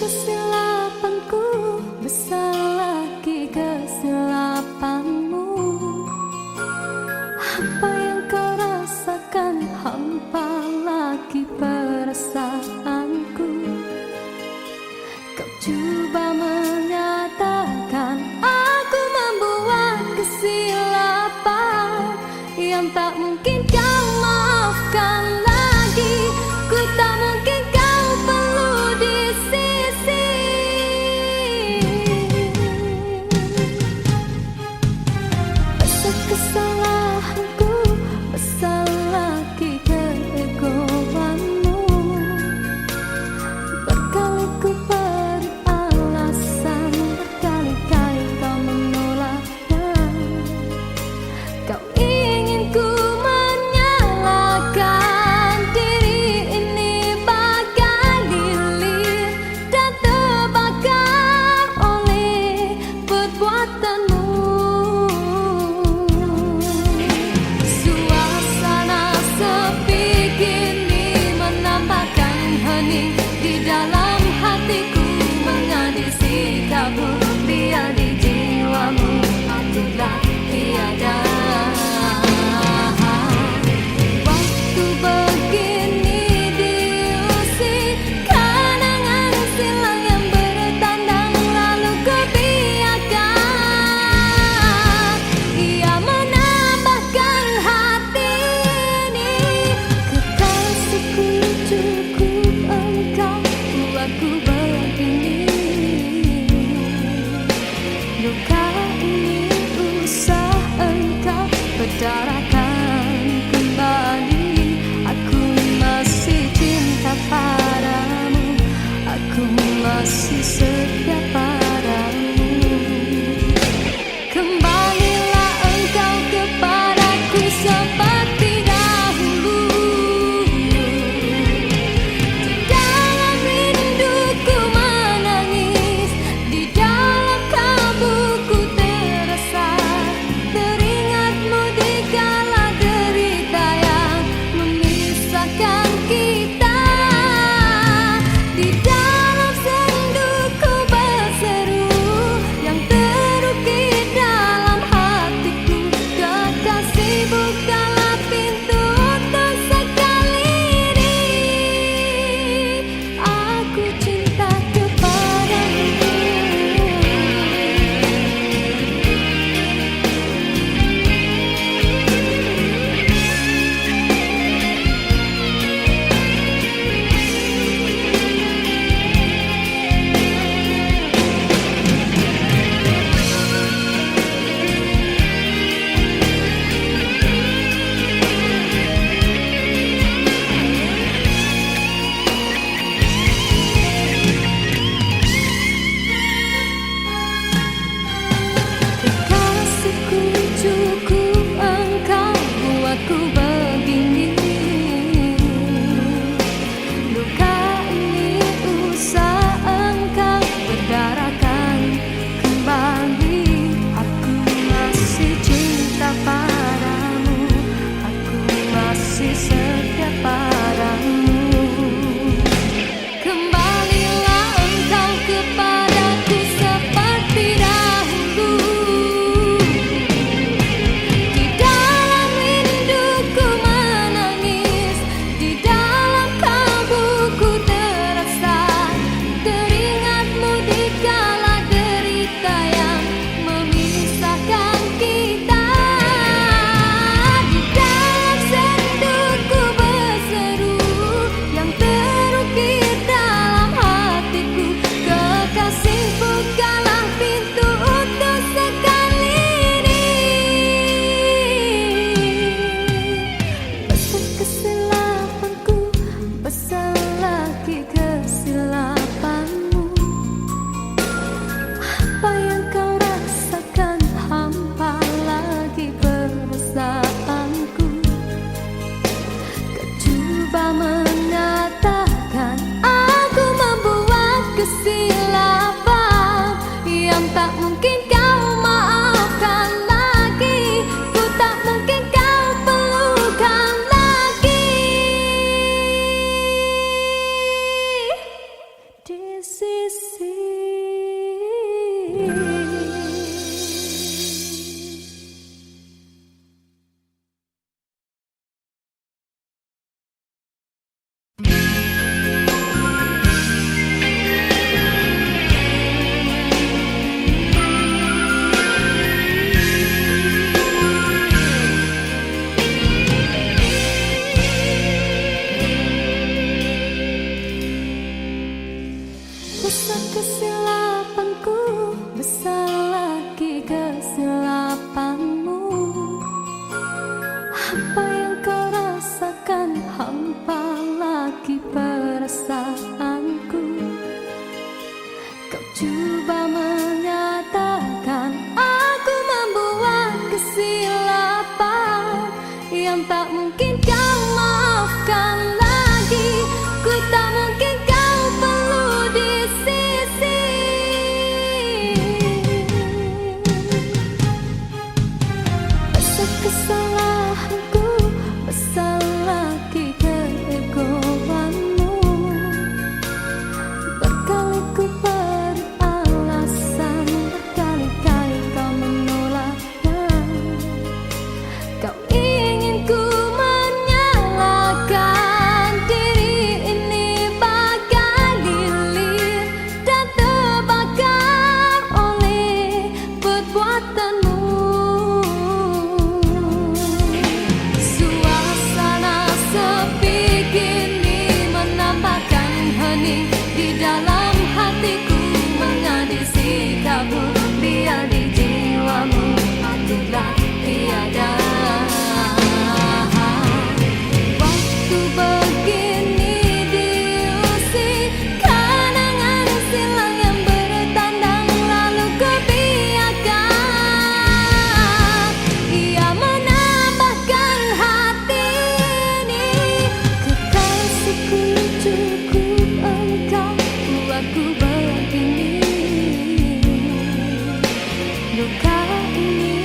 kesilapanku, besar lagi kesilapanmu. Apa yang kau rasakan, hampa lagi perasaanku. Kau coba menyatakan aku membuat kesilapan yang tak mungkin kau maafkan lagi. Ku tak mungkin kau perlu di sisi kesilapanku, besar lagi kesilapanmu. Apa yang kau rasakan, hampa lagi perasaanku. Kau coba menyatakan aku membuat kesilapan yang tak mungkin kau maafkan lagi. Ku tak mungkin kau perlu di sisi. Besar kesalahanku, besar lagi keegoanmu. Berkali ku beri alasan, berkali-kali kau menolaknya. Kau ingin ku menyalahkan diri ini bagai lilin dan terbakar oleh perbuatanmu. Suasana sepi kini menambahkan hening di dalam hatiku, mengadi sikapmu biar di jiwamu akulah tiada. Waktu begini diusik kenangan silam yang bertandang, lalu ku biarkan ia menambahkan hati ini. Kekasihku cukup engkau buatku begini. Luka ini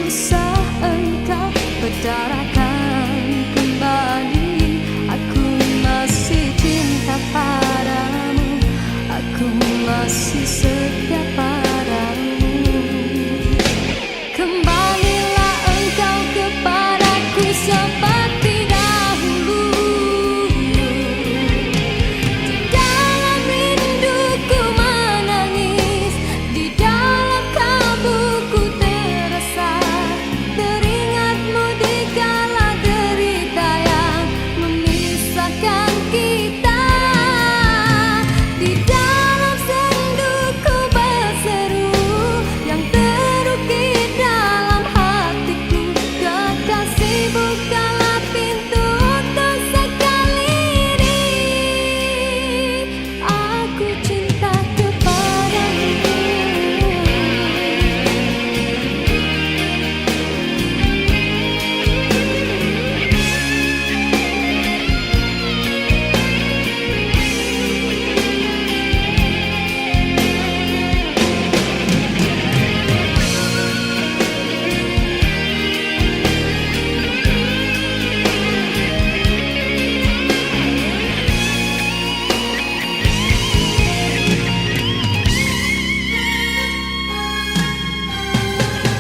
usah engkau berdarakan kembali. Aku masih cinta padamu, aku masih setia padamu. Kembalilah engkau kepadaku seperti dahulu. Di dalam rinduku menangis, di dalam kalbuku terasa teringatmu di kala derita yang memisahkan kita. Di dalam senduku berseru yang terukir dalam hatiku, kekasih bukalah pintu untuk sekali ini. Aku cinta kepadamu.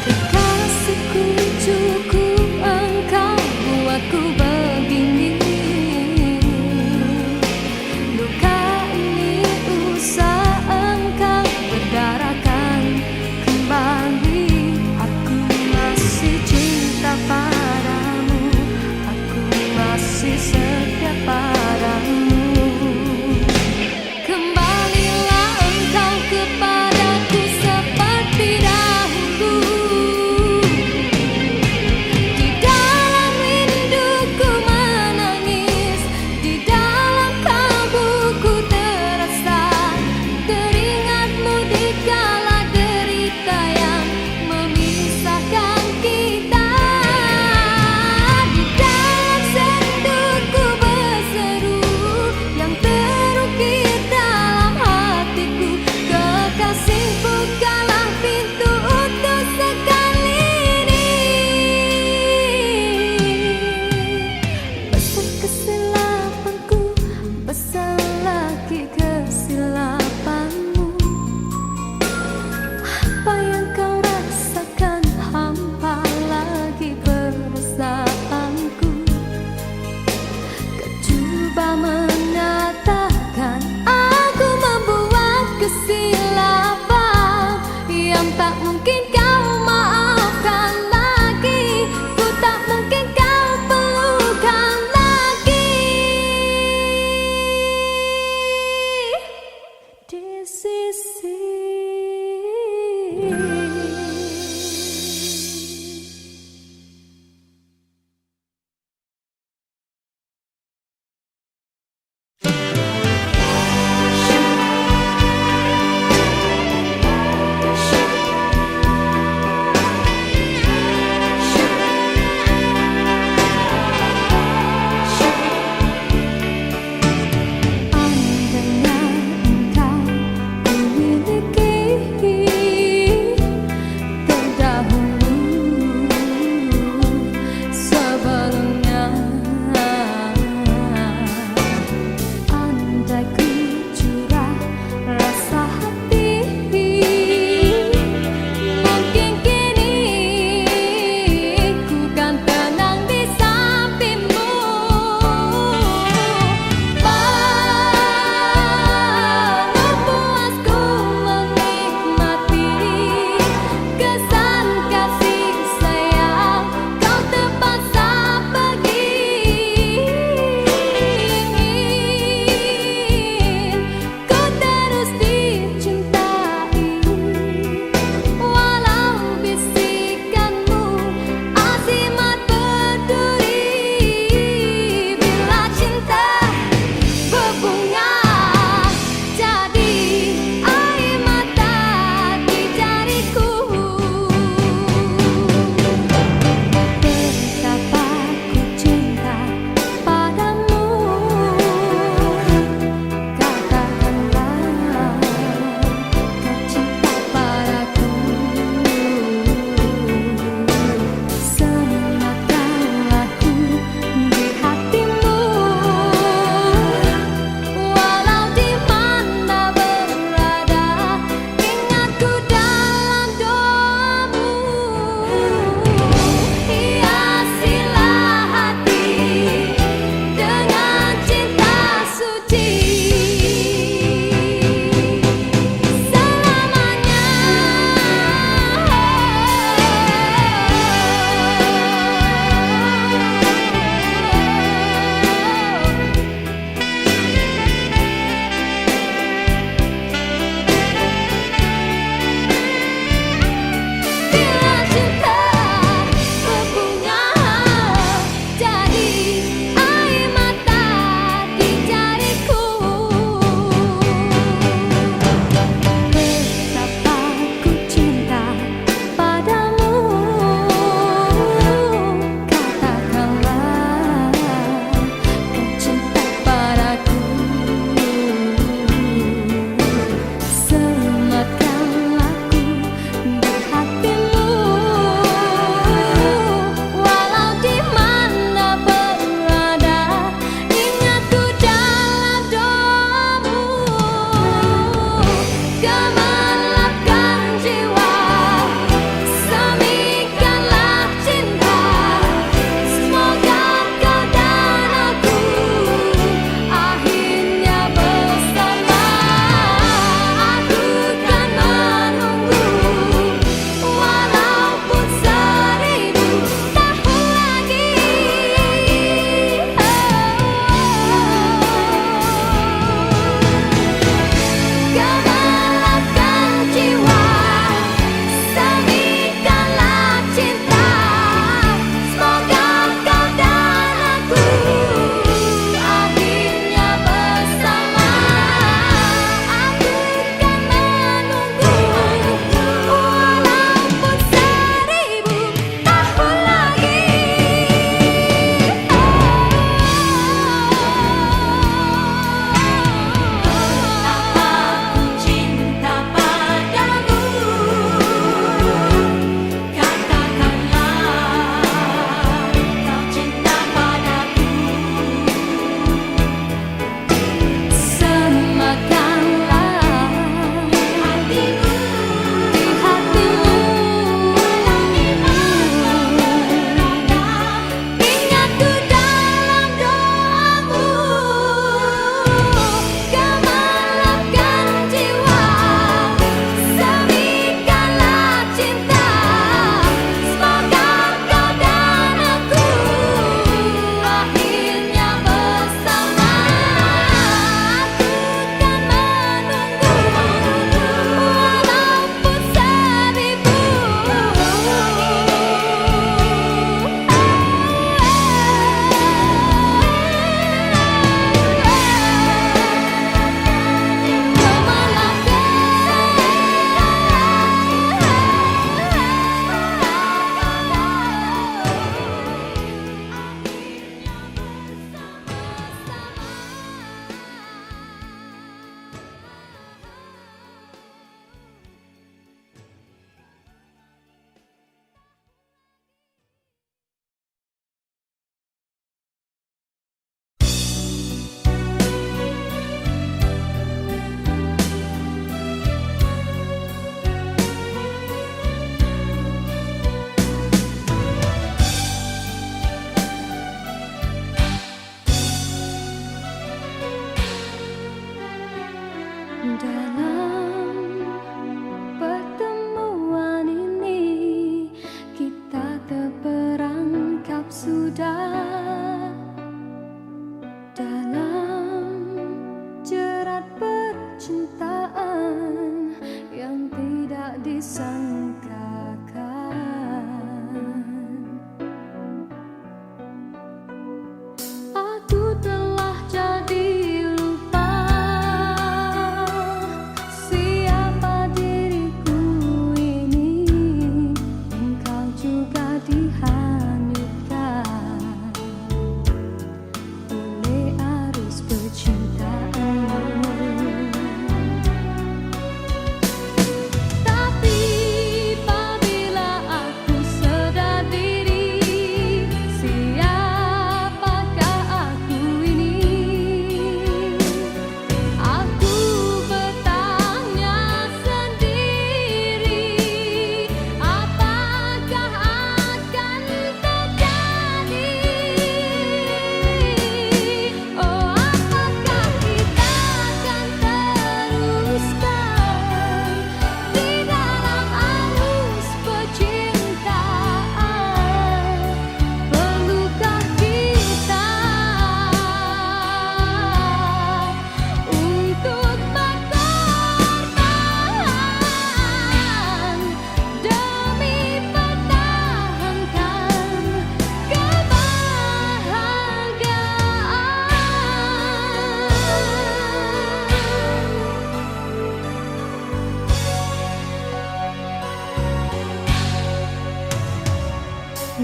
Kekasihku cukup engkau buatku begini. Luka ini usah engkau berdarakan kembali. Aku masih cinta padamu, aku masih setia padamu. Kembalilah engkau kepadaku seperti dahulu. Di dalam rinduku menangis, di dalam kalbuku terasa teringatmu di kala derita yang memisahkan kita. Di dalam senduku berseru yang terukir dalam hatiku, kekasih bukalah pintu untuk sekali ini. Besar kesilapanku, besar lagi kesilapanmu. Apa yang kau rasakan, hampa lagi perasaanku. Kau coba menyatakan aku membuat kesilapan yang tak mungkin kau maafkan lagi. Ku tak mungkin kau perlukan lagi. This is Dalam pertemuan ini kita terperangkap sudah dalam jerat percintaan yang tidak disangkakan. Aku telah jadi lupa siapa diriku ini. Engkau juga dihanyutkan oleh arus percintaan. Tapi apabila aku sedar diri, siapakah aku ini? Aku bertanya sendiri, apakah akan terjadi? Oh, apakah kita akan teruskan di dalam arus percintaan? Perlukah kita untuk berkorban demi pertahankan kebahagiaan?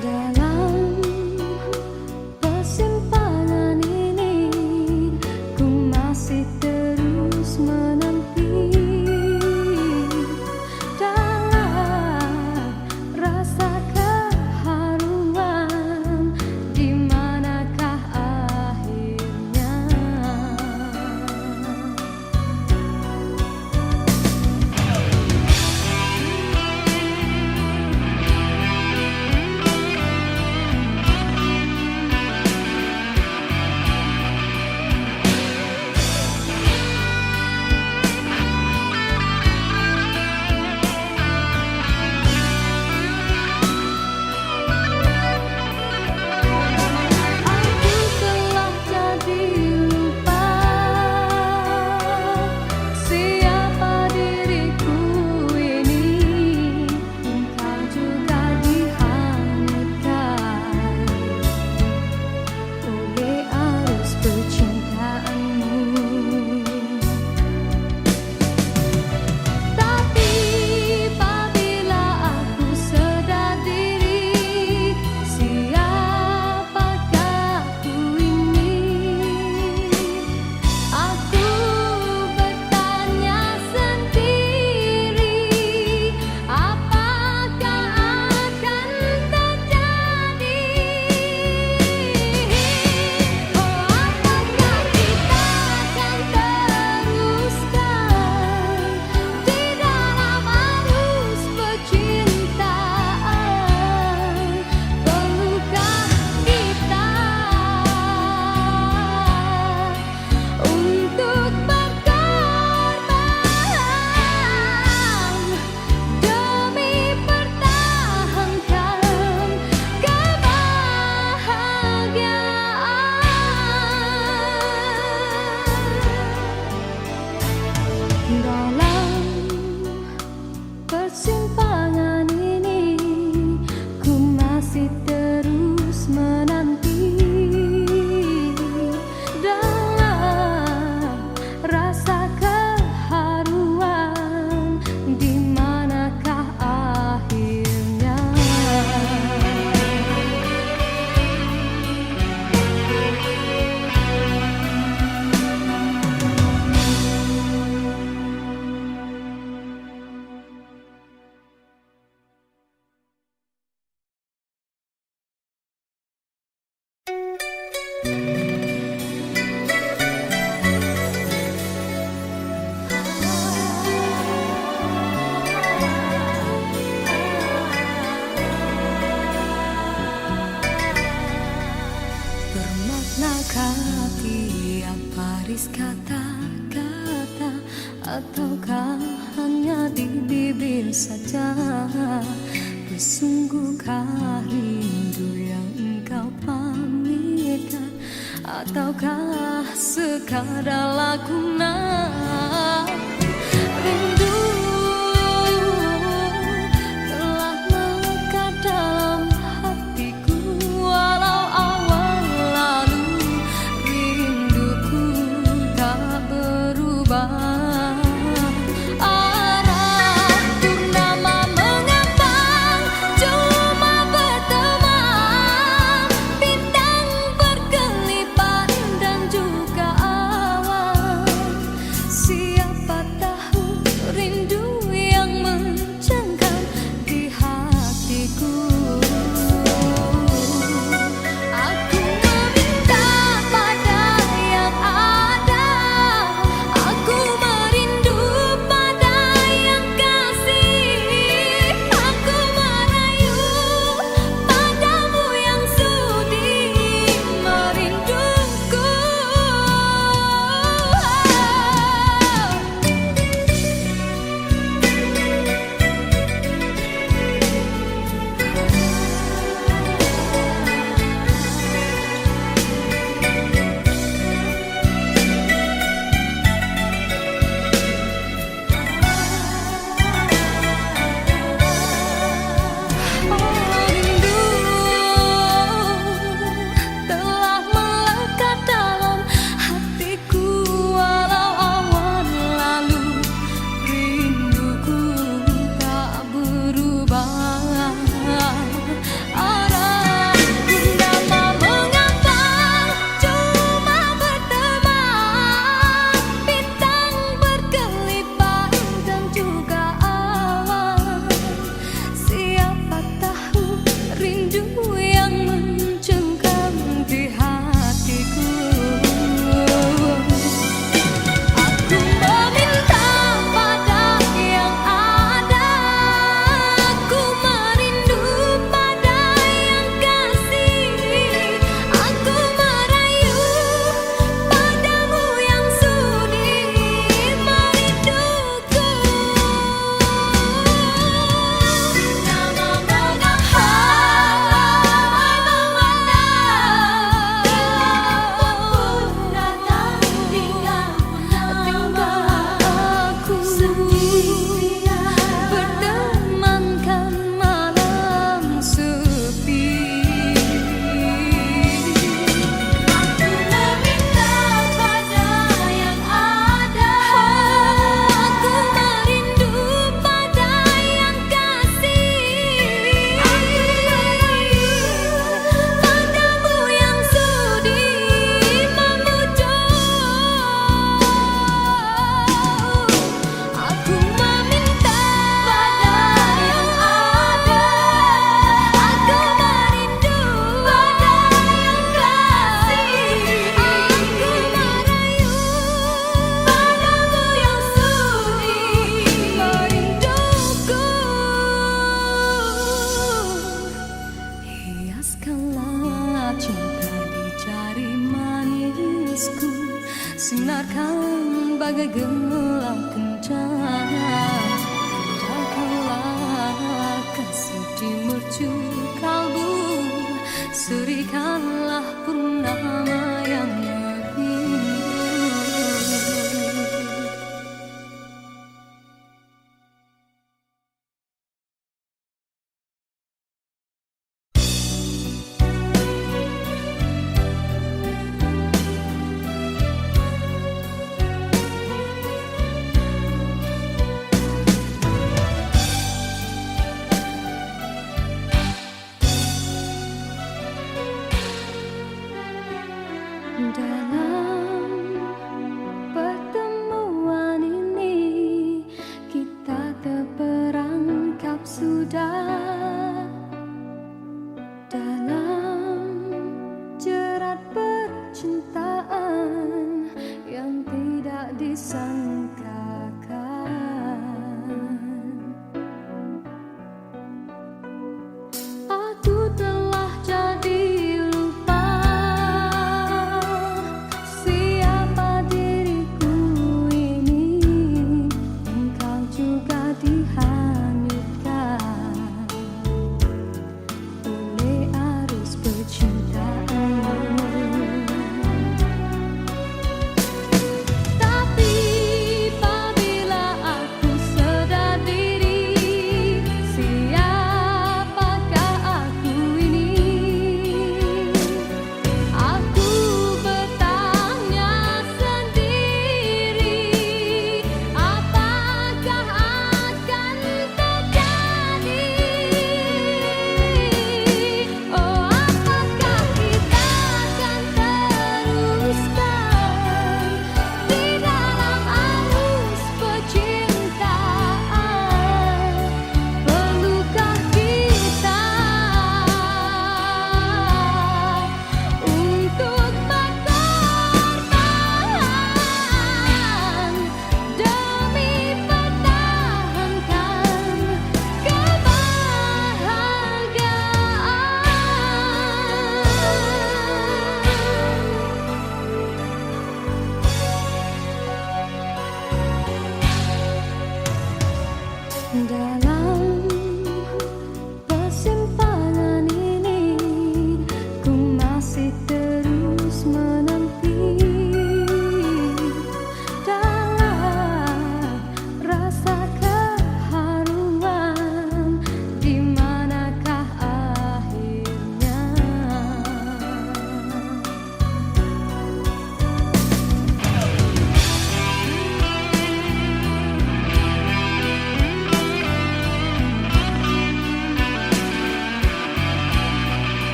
Dalam persimpangan ini ku masih terus menanti dalam rasa keharuan, di manakah akhirnya? Aku telah jadi lupa siapa diriku ini. Engkau juga dihanyutkan oleh arus percintaanmu. Tapi apabila aku sedar diri, siapakah aku ini? Aku bertanya sendiri, apakah akan terjadi? Oh, apakah kita akan teruskan di dalam arus percintaan? Perlukah kita untuk berkorban demi pertahankan kebahagiaan? Dalam persimpangan ini ku masih terus menanti dalam rasa keharuan, di manakah akhirnya? Bermaknakah tiap baris kata-kata Ataukah hanya di bibir saja? Bersungguhkah rindu yang engkau pamitkan? Ataukah sekadar lakonan? Rindu telah melekat dalam hatiku, walau awal lalu rinduku tak berubah. Sinarkan bagai gelap kencana, kendalikanlah kasih di mercu kalbu, serikanlah purnama yang merindu.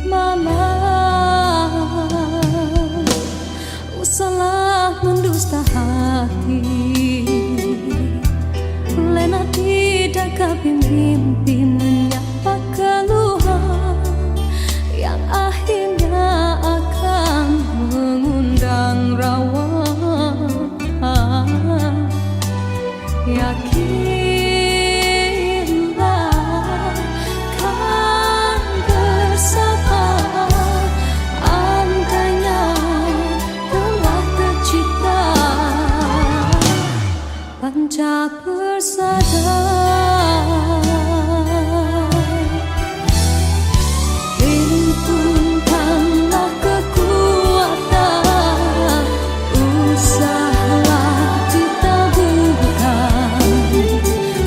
malam. Usahlah mendusta hati, lena tidak mimpi menyapa keluhan yang akhirnya akan mengundang rawa. Yakinlah kan bersama, andainya telah tercipta panca persada. Himpunkanlah kekuatan, usahalah ditaburkan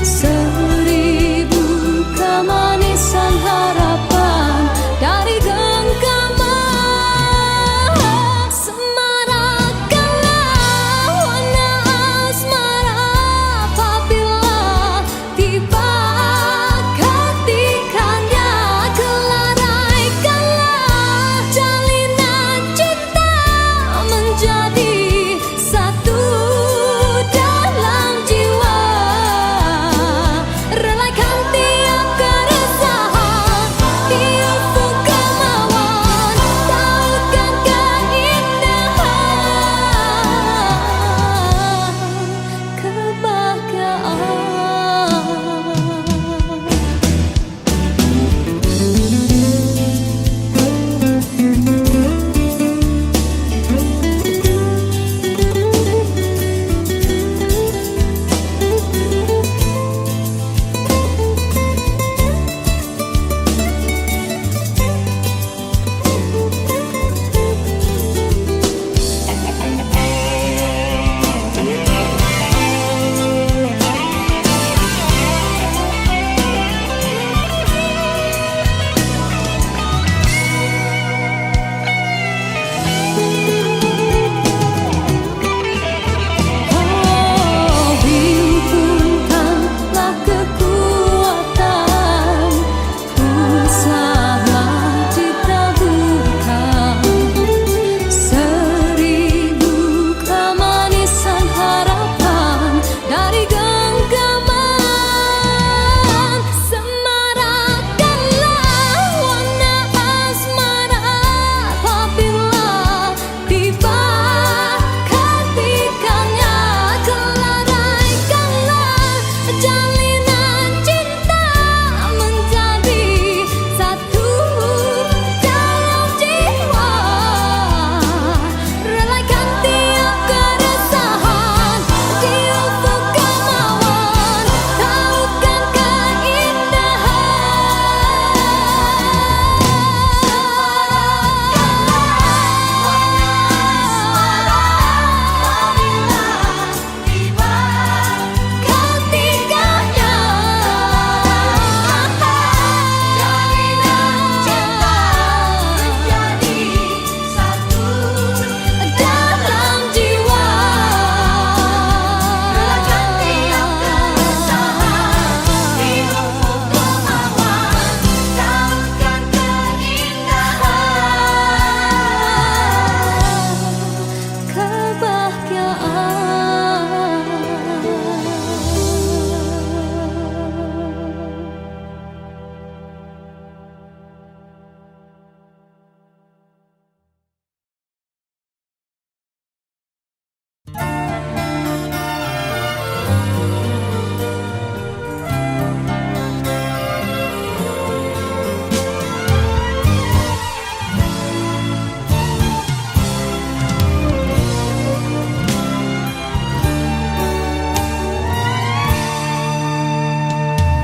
seribu kemanisan harapan dari genggaman. Semarakkanlah warna asmara apabila tiba ketikanya. Kelaraikanlah jalinan cinta menjadi satu dalam jiwa. Relakan tiap keresahan di ufuk kemauan, tautkan keindahan himpunkanlah kekuatan, usahalah ditaburkan seribu kemanisan harapan dari genggaman. Semarakkanlah warna asmara apabila tiba ketikanya. Kelaraikanlah jalinan cinta menjadi satu dalam jiwa. Relakan tiap keresahan di ufuk kemauan, tautkan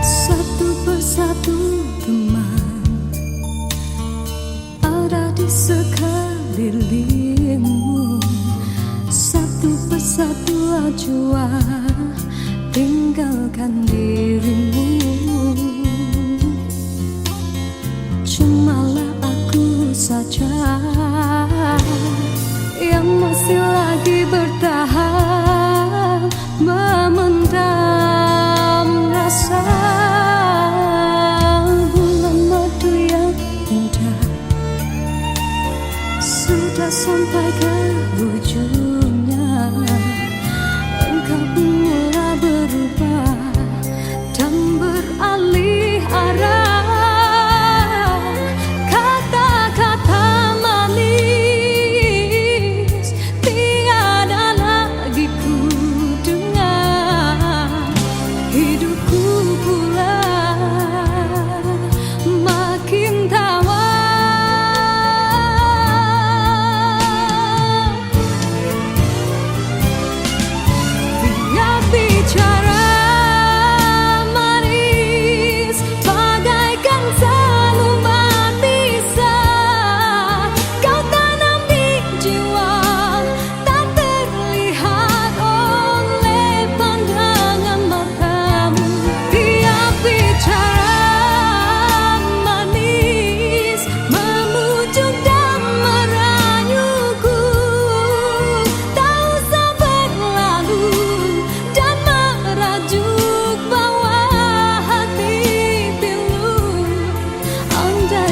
satu persatu teman ada di sekelilingmu. Satu persatu jua tinggalkan dirimu. Cumalah aku saja yang masih lagi bertahan, memendam rasa. Bulan madu yang indah sampai ke ujungnya. Engkau pun mulai berubah dan beralih arah. Kata-kata manis tiada lagi ku dengar. Hidupku pula makin tawar.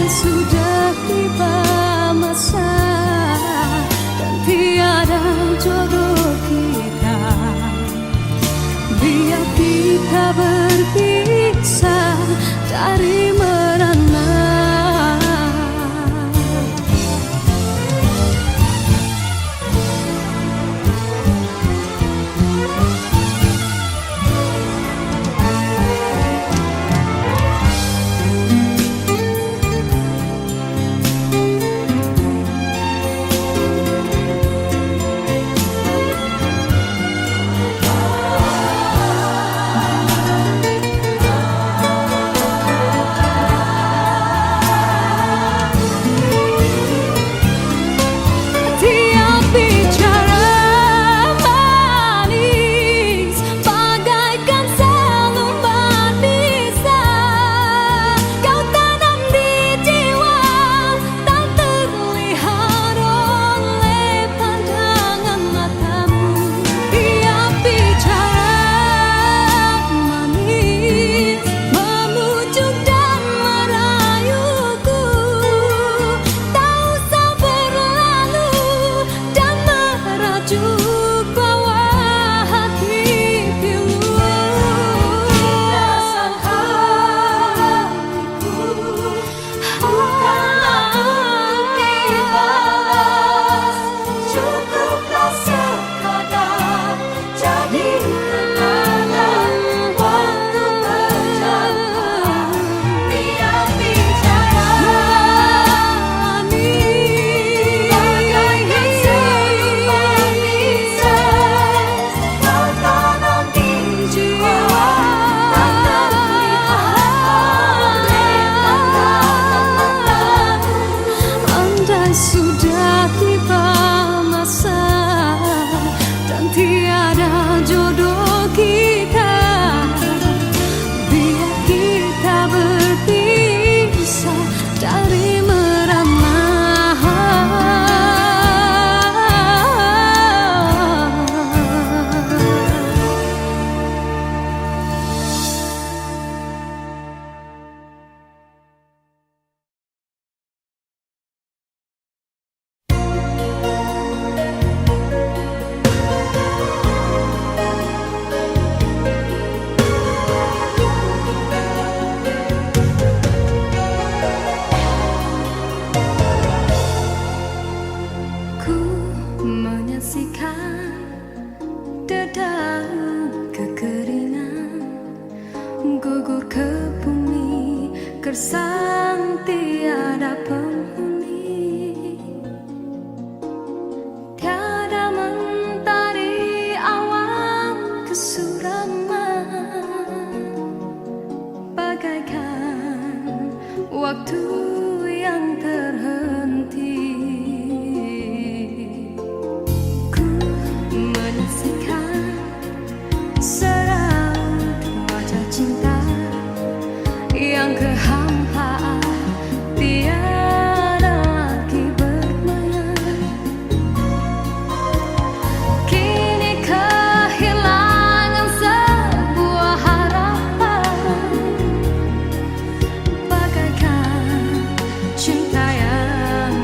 Sudah tiba masa dan tiada jodoh kita, biar kita berpisah dari merana. Sudah tiba masa dan tiada jodoh kita, biar kita berpisah dari merana. Dedaunan kekeringan gugur ke bumi, gersang tiada penghuni. Tiada mentari awan kesuraman, bagaikan waktu yang terhenti. Yang kehampaan tiada lagi bermain. Kini kehilangan sebuah harapan, bagaikan cinta yang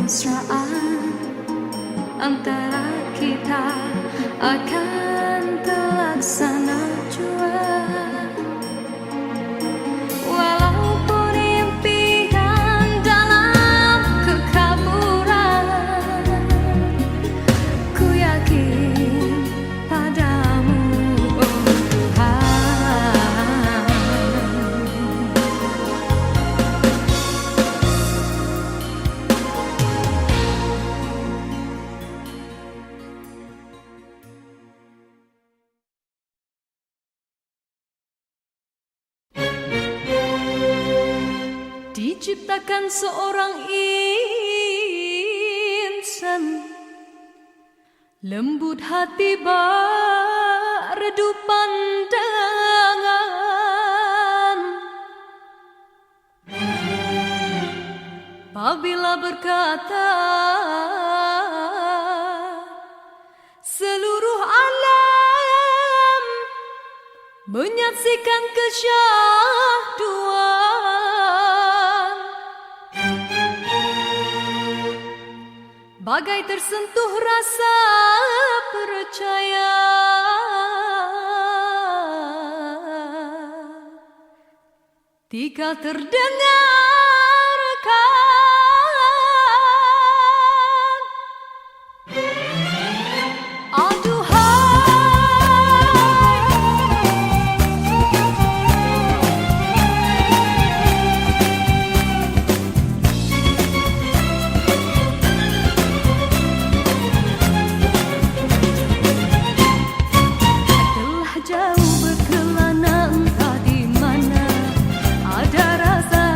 kemesraan antara kita akan terlaksana jua. Walaupun impian dalam kekaburan, ku yakin padamu, oh Tuhan. Diciptakan seorang insan, lembut hati redup pandangan. Apabila berkata seluruh alam menyaksikan kesyahduan, bagai tersentuh rasa percaya. Tika terdengarkan, jauh berkelana entah di mana ada rasa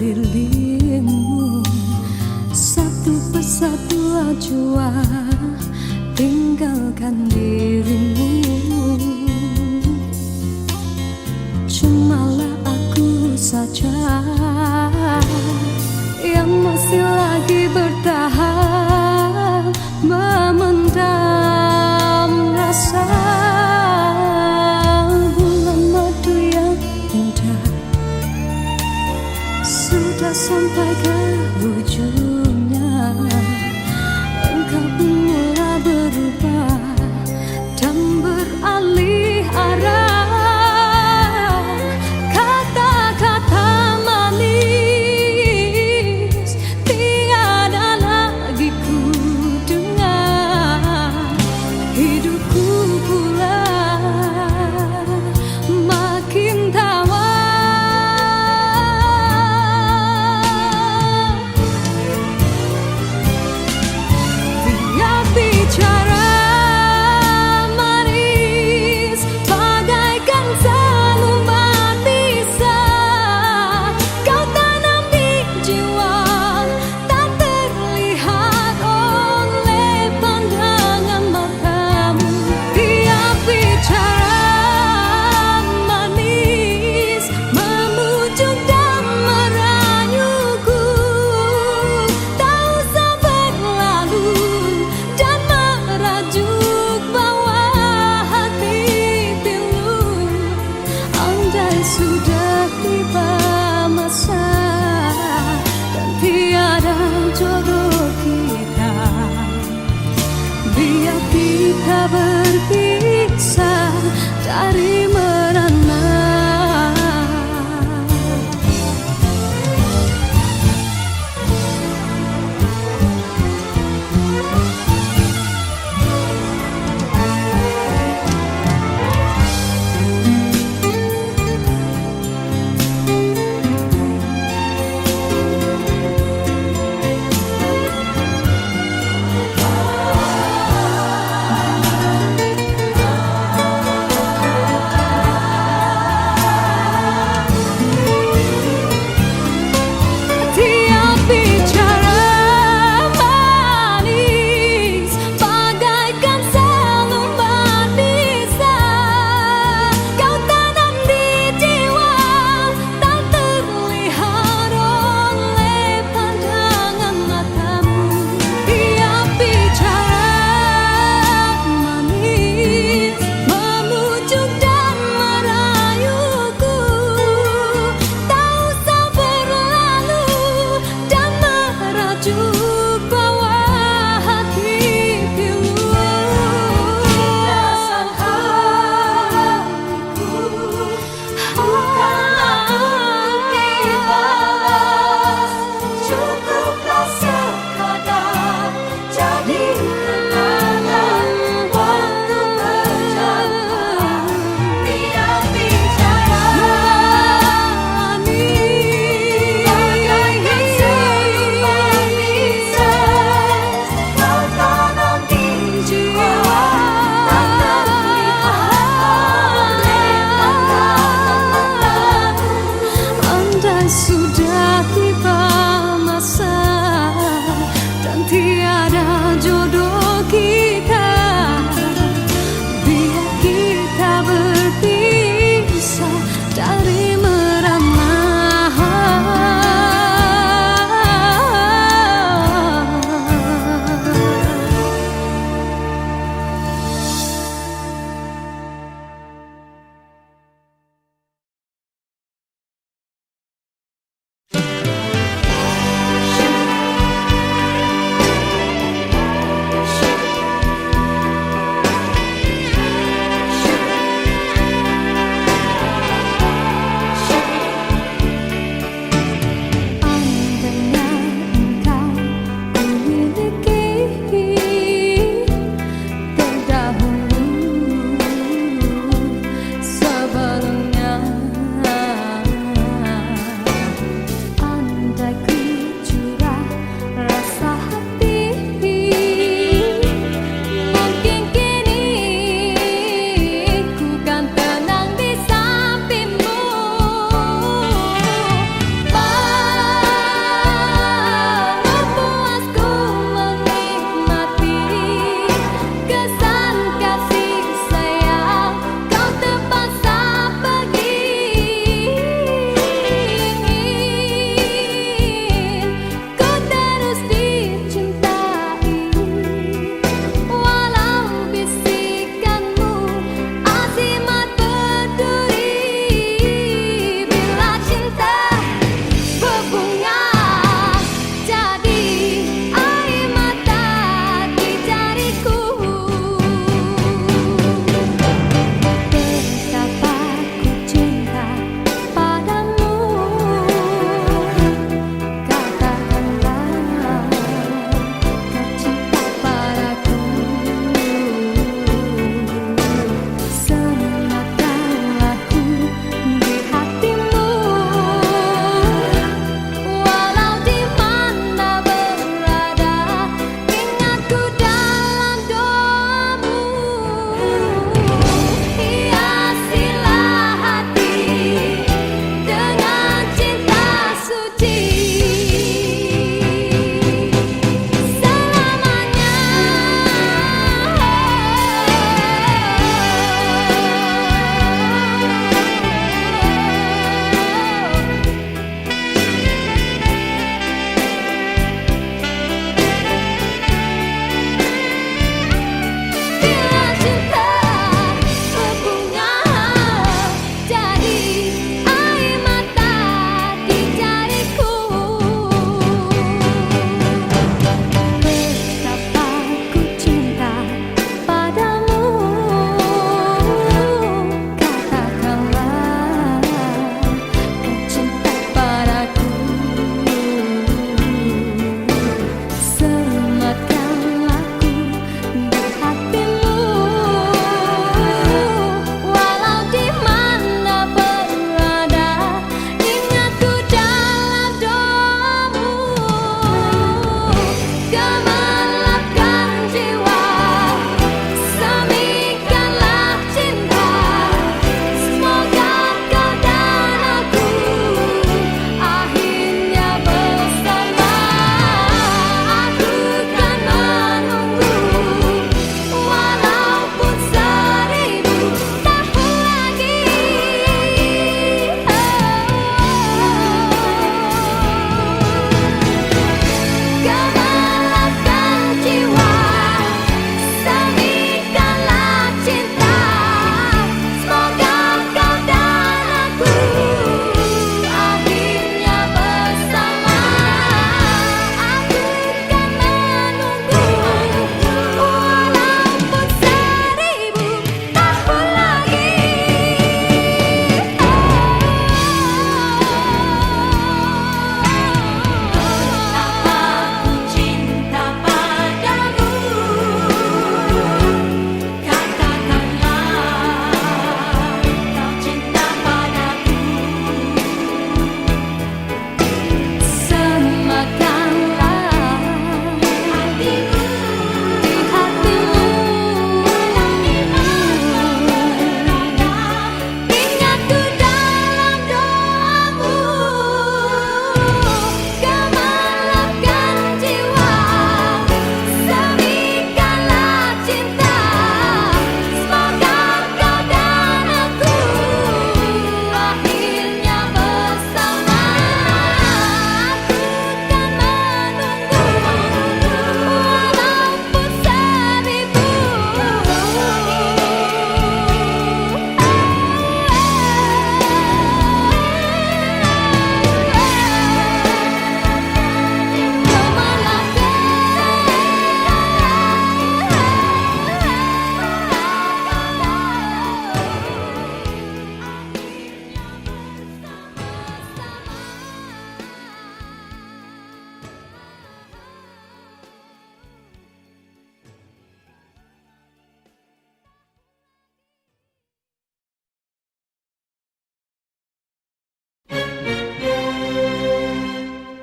sekelilingmu. Satu persatu ajua tinggalkan dirimu. Cumalah aku saja yang masih lagi bertahan memendam rasa. Bulan madu yang indah sudah sampai ke ujungnya. Engkau pun mulai berubah dan beralih arah. Kata-kata manis tiada lagi ku dengar. Hidupku pula makin tawar. Dia bicara manis bagaikan selumbat pisah. Kau tanam di jiwa tak terlihat oleh pandangan matamu. Dia bicara manis memujuk dan merayuku. Tak usah berlalu dan merajuk bawah hati pilu. Andai sudah tiba masa dan tiada jodoh kita, biar kita berpisah dari merana.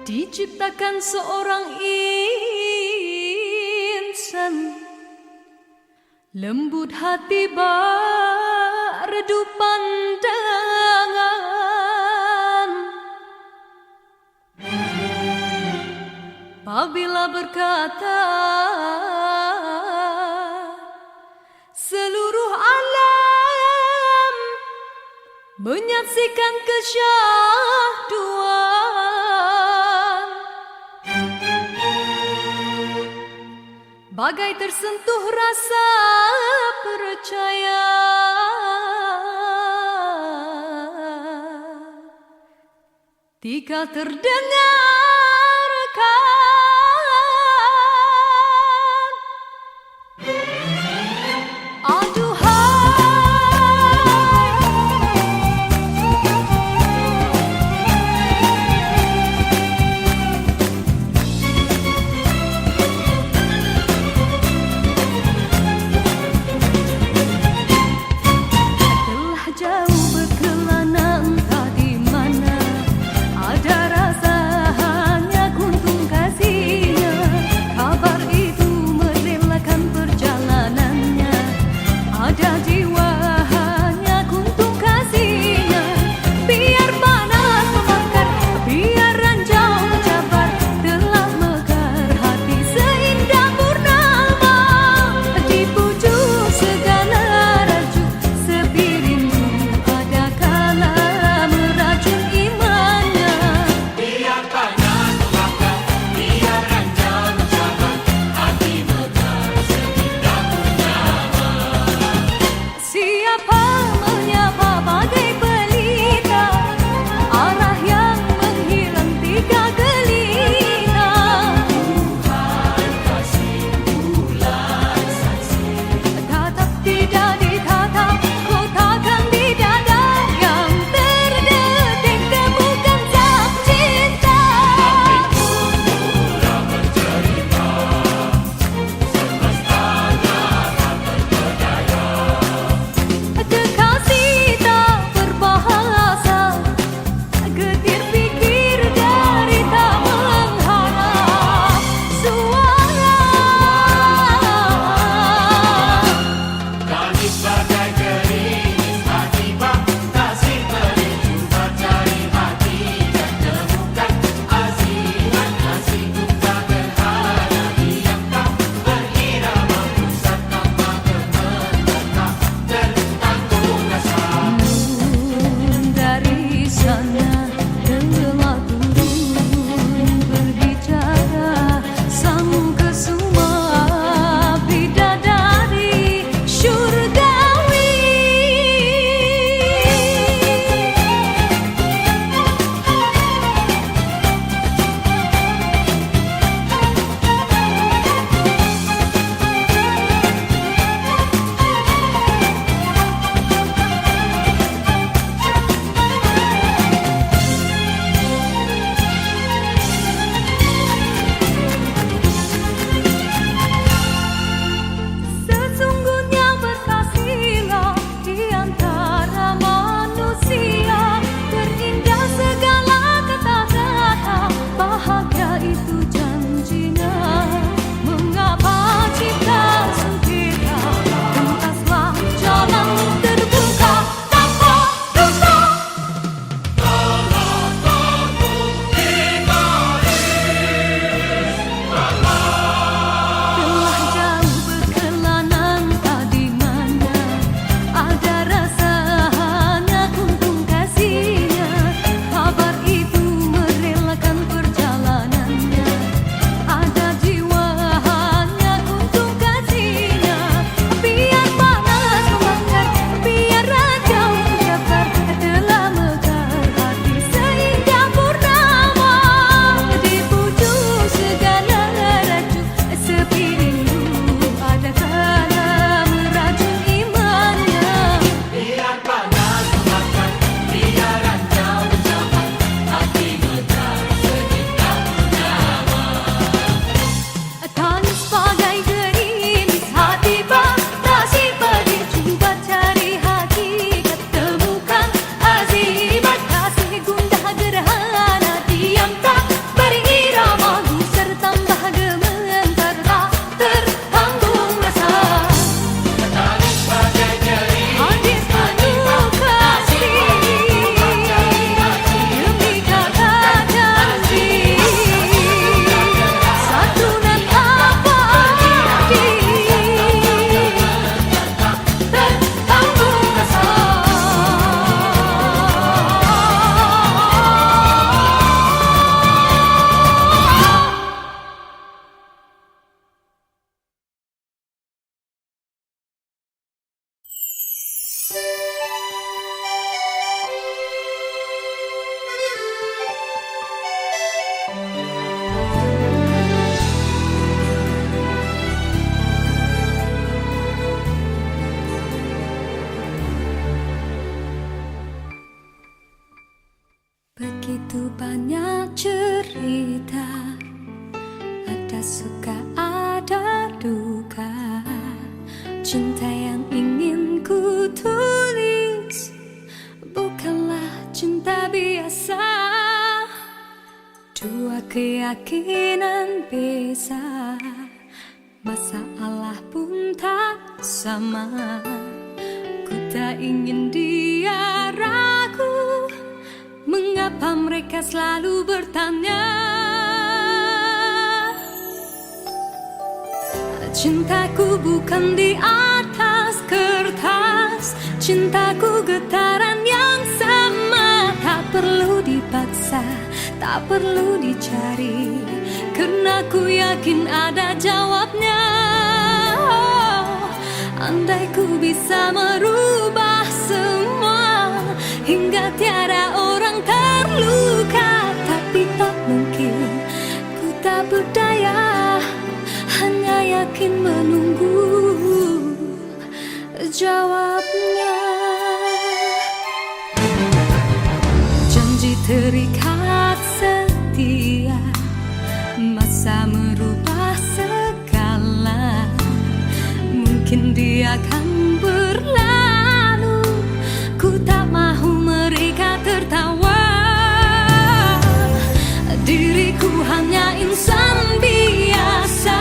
Diciptakan seorang insan, lembut hati berredup pandangan. Apabila berkata seluruh alam menyaksikan kesyahduan, bagai tersentuh rasa percaya. Tika terdengarkan hanya kuntung kasihnya, kabar itu merelakan perjalanan. Begitu banyak cerita, ada suka ada duka. Cinta yang ingin ku tulis bukanlah cinta biasa. Dua keyakinan beza, masalah pun tak sama. Ku tak ingin dia ragu, mengapa mereka selalu bertanya. Cintaku bukan di atas kertas, cintaku getaran yang sama. Tak perlu dipaksa, tak perlu dicari, karena ku yakin ada jawabnya. Andai ku bisa merubah semua, hingga tiada orang terluka, tapi tak mungkin, ku tak berdaya, hanya yakin menunggu jawabnya. Janji terikat setia, masa merubah segala. Mungkin dia akan berlalu, ku tak mahu mereka tertawa. Diriku hanya insan biasa,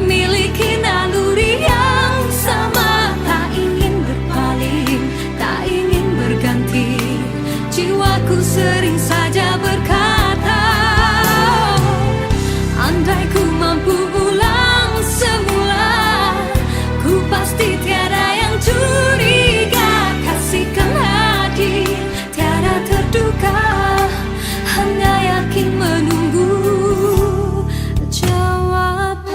miliki naluri yang sama. Tak ingin berpaling, tak ingin berganti, jiwaku sering saja berkata, andai ku mampu ulang semula, ku pasti tiada yang curiga. Kasihkan hadir, tiada terduga, hanya yakin menunggu jawaban.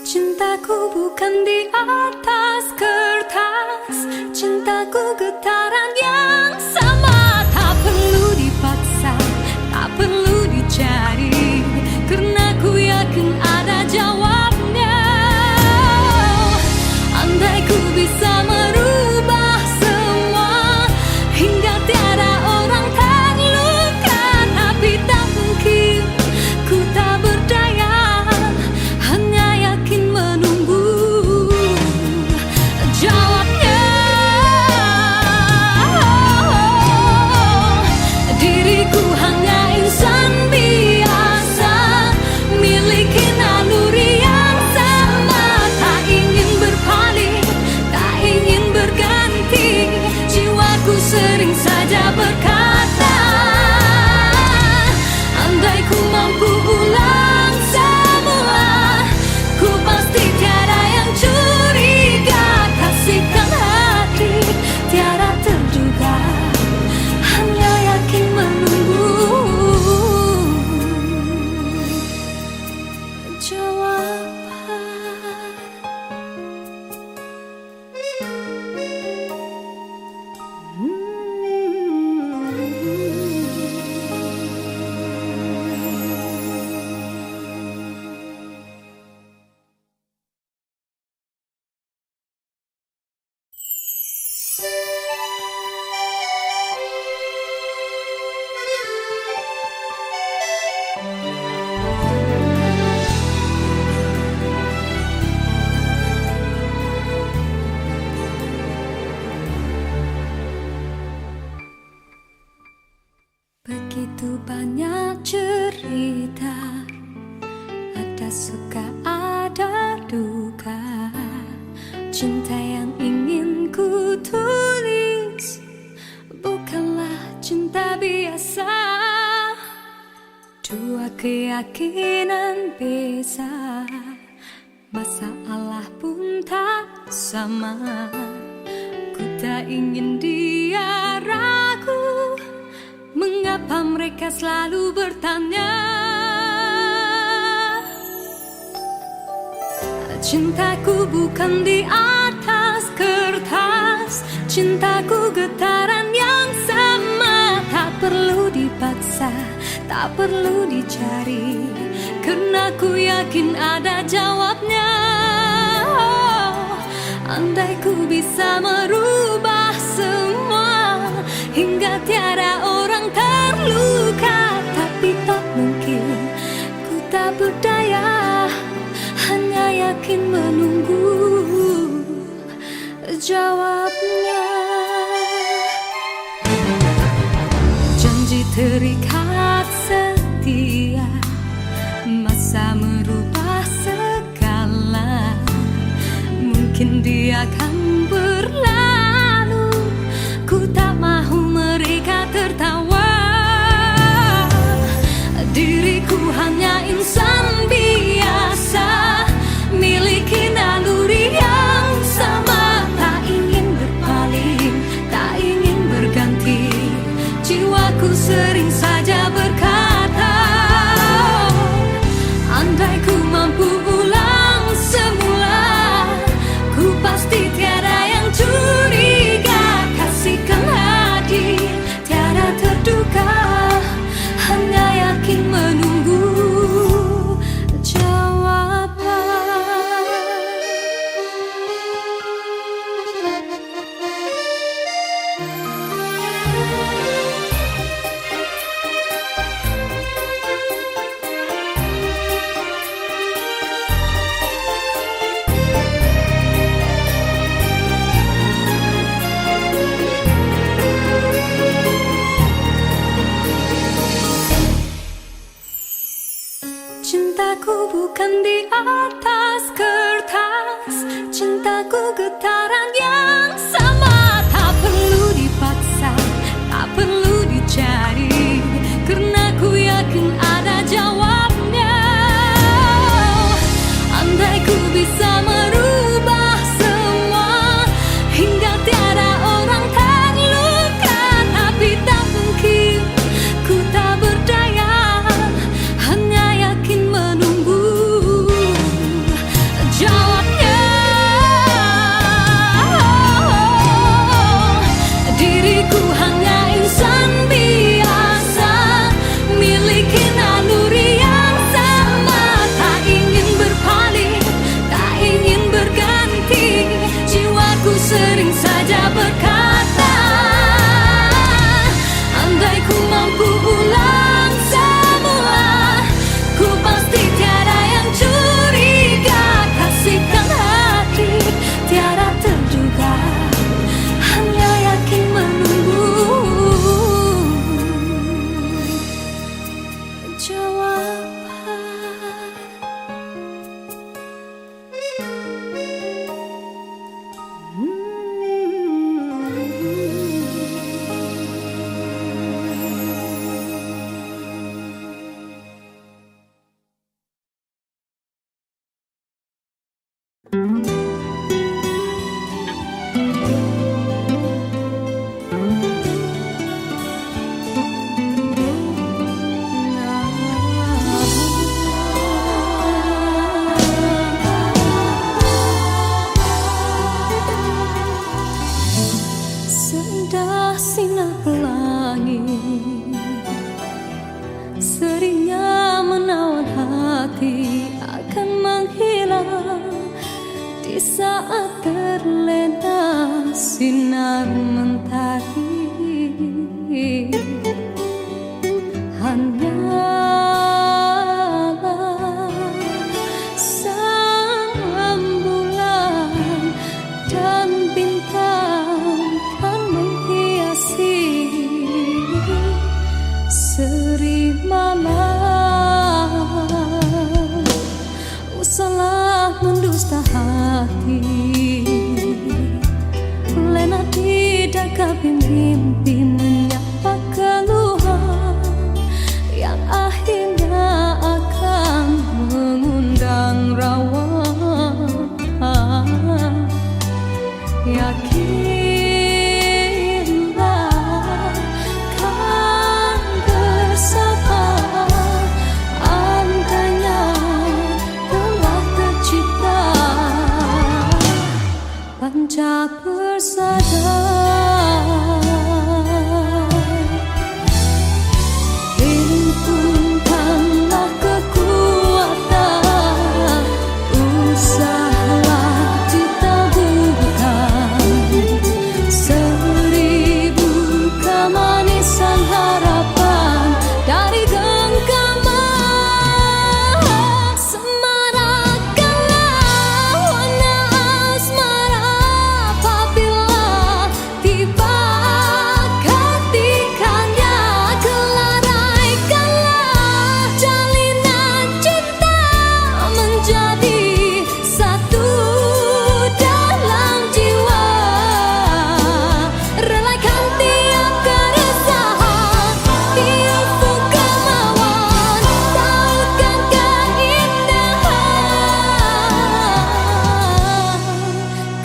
Cintaku bukan di atas kertas, cintaku getaran yang sama. Tak perlu dipaksa, tak perlu dicari, karena ku yakin ada jawabnya. Andai ku bisa merubah semua, hingga tiada orang terluka, tapi tak mungkin, ku tak berdaya, hanya yakin menunggu jawabnya. Diriku hanya insan biasa, miliki naluri yang sama. Tak ingin berpaling, tak ingin berganti, jiwaku sering saja berkata, andai ku mampu ulang semula, ku pasti tiada yang curiga. Kasihkan hati, tiada terduga, hanya yakin menunggu jawaban. Begitu banyak cerita, ada suka ada duka. Cinta yang ingin ku tulis bukanlah cinta biasa. Dua keyakinan beza, Masalah pun tak sama. Ku tak ingin dia ragu. Mengapa mereka selalu bertanya? Cintaku bukan di atas kertas. Cintaku getaran yang sama. Tak perlu dipaksa, tak perlu dicari, karena ku yakin ada jawabnya. Andai ku bisa merubah semua hingga tiada orang terluka, tapi tak mungkin, ku tak berdaya, hanya yakin menunggu jawabnya. Janji terikat setia, masa merubah segala. Mungkin dia akan berlalu, ku tak mahu mereka tertawa. Diriku hanya insan biasa, miliki naluri yang sama. Tak ingin berpaling, tak ingin berganti. Jiwaku sering saja berkata, andai ku mampu ulang semula, ku pasti tiada yang curiga. Kasihkan hati, tiada terduga, hanya yakin menunggu jawaban. Cintaku bukan di atas kertas. Cintaku getaran yang sama. Tak perlu dipaksa, tak perlu dicari, karena ku yakin ada jawabnya. Andai ku bisa merubah semua hingga tiada orang terluka, tapi tak mungkin, ku tak berdaya, hanya yakin menunggu jawabnya. Diriku hanya insan biasa, miliki naluri yang sama. Tak ingin berpaling, tak ingin berganti. Jiwaku sering saja berkata, andai ku mampu ulang semua, ku pasti tiada yang curiga. Kasihkan hati, tiada terduga, hanya yakin menunggu jawaban. Seindah sinar pelangi, seringnya menawan hati, akan menghilang di saat terlena sinar mentari. Hanyalah sang bulan dan bintang kan menghiasi seri malam. Usahlah mendusta hati, lena tidak kabin mimpi menyapa keluhan yang akhirnya akan mengundang rawan. panca bersada. Himpunkanlah kekuatan, usahalah ditaburkan seribu kemanisan harapan dari genggaman. Semarakkanlah warna asmara apabila tiba ketikanya. Kelaraikanlah jalinan cinta menjadi satu dalam jiwa. Relakan tiap keresahan, tiap kemauan, tautkan keindahan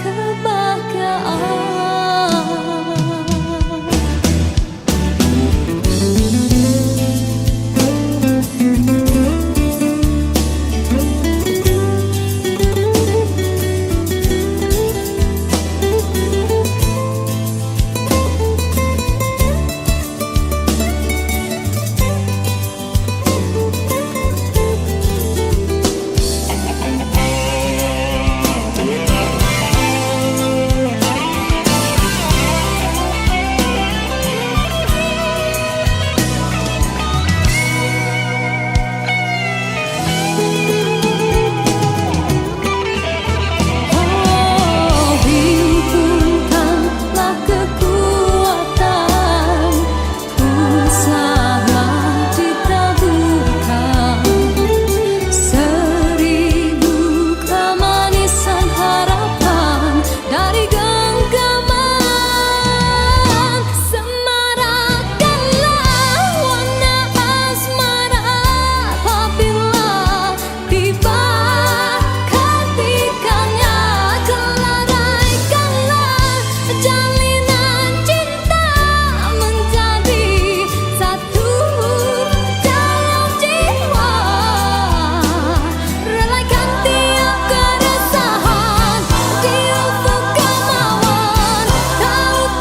kebahagiaan. Himpunkanlah kekuatan, usahalah ditaburkan seribu kemanisan harapan dari genggaman. Semarakkanlah warna asmara apabila tiba ketikanya. Kelaraikanlah jalinan cinta menjadi satu dalam jiwa. Relakan tiap keresahan, tiap kemauan, tautkan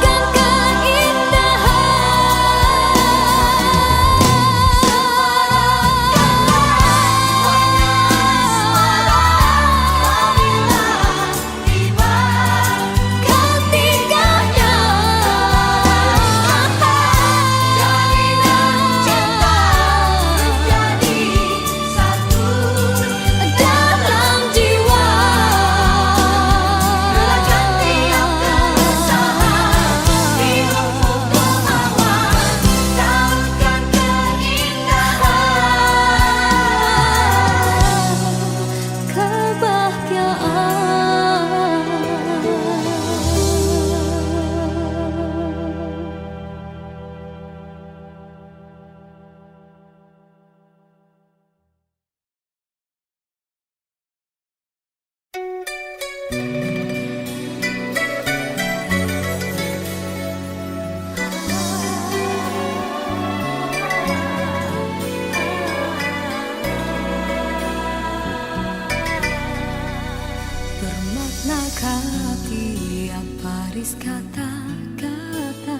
bermaknakah tiap baris kata-kata,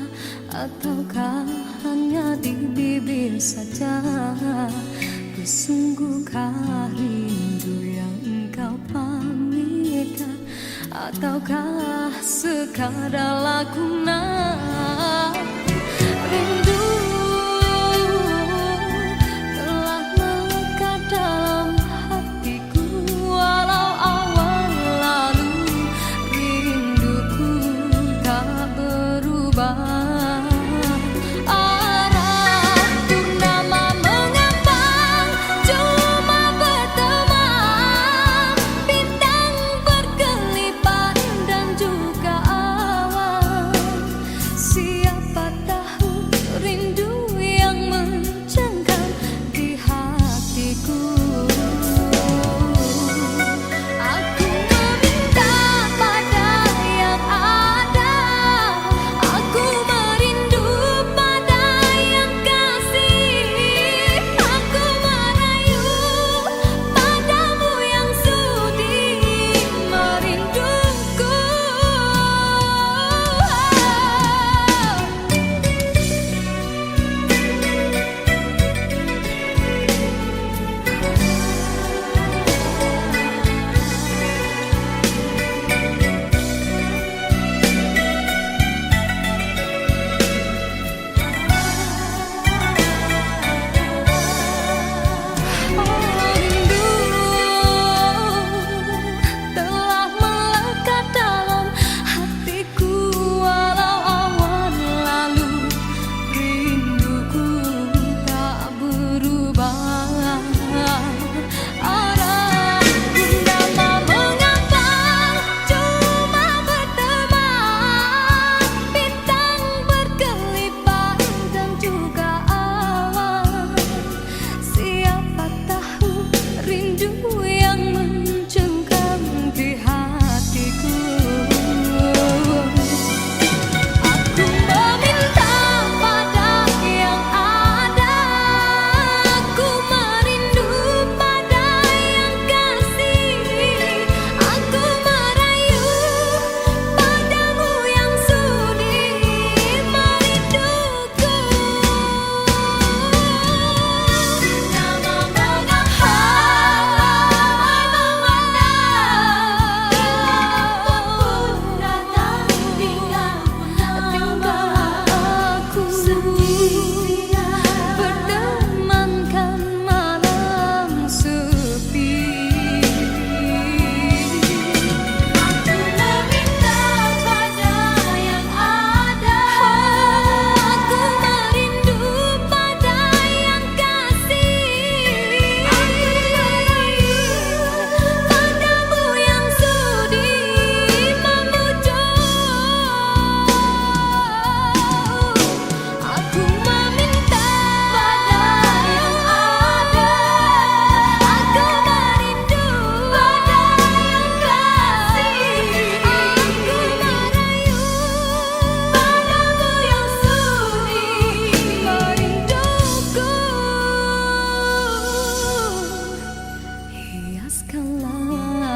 ataukah hanya di bibir saja? Bersungguhkah rindu yang engkau pamitkan, ataukah sekadar lakonan? Rindu telah melekat dalam hatiku, walau awal lalu rinduku tak berubah. Arah purnama mengambang, cuma berteman, bintang berkelipat dan juga awan. Siapa tahu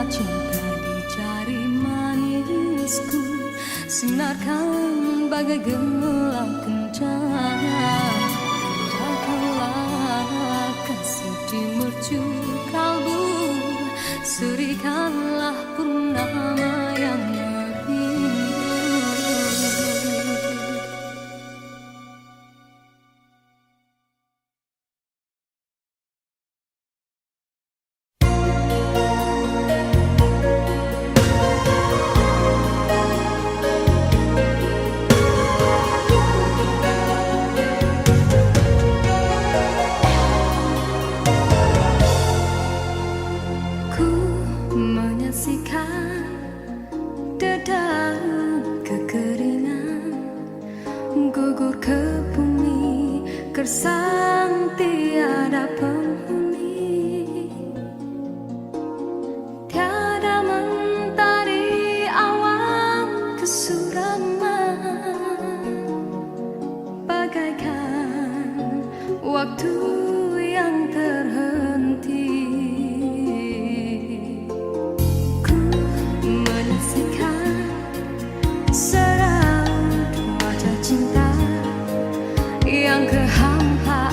cinta di jari manisku, sinarkan bagai gelang kencana. Indahkanlah kasih di mercu kalbu, serikanlah purnama yang merindu. Menyaksikan dedaun kekeringan gugur ke bumi, gersang tiada penghuni. Tiada mentari awan kesuraman, bagaikan waktu yang terhenti. Yang kehampaan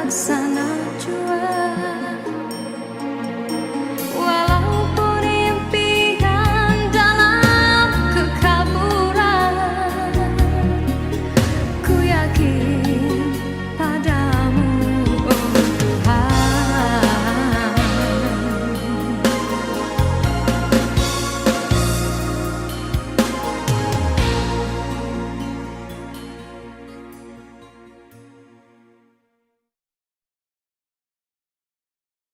alasan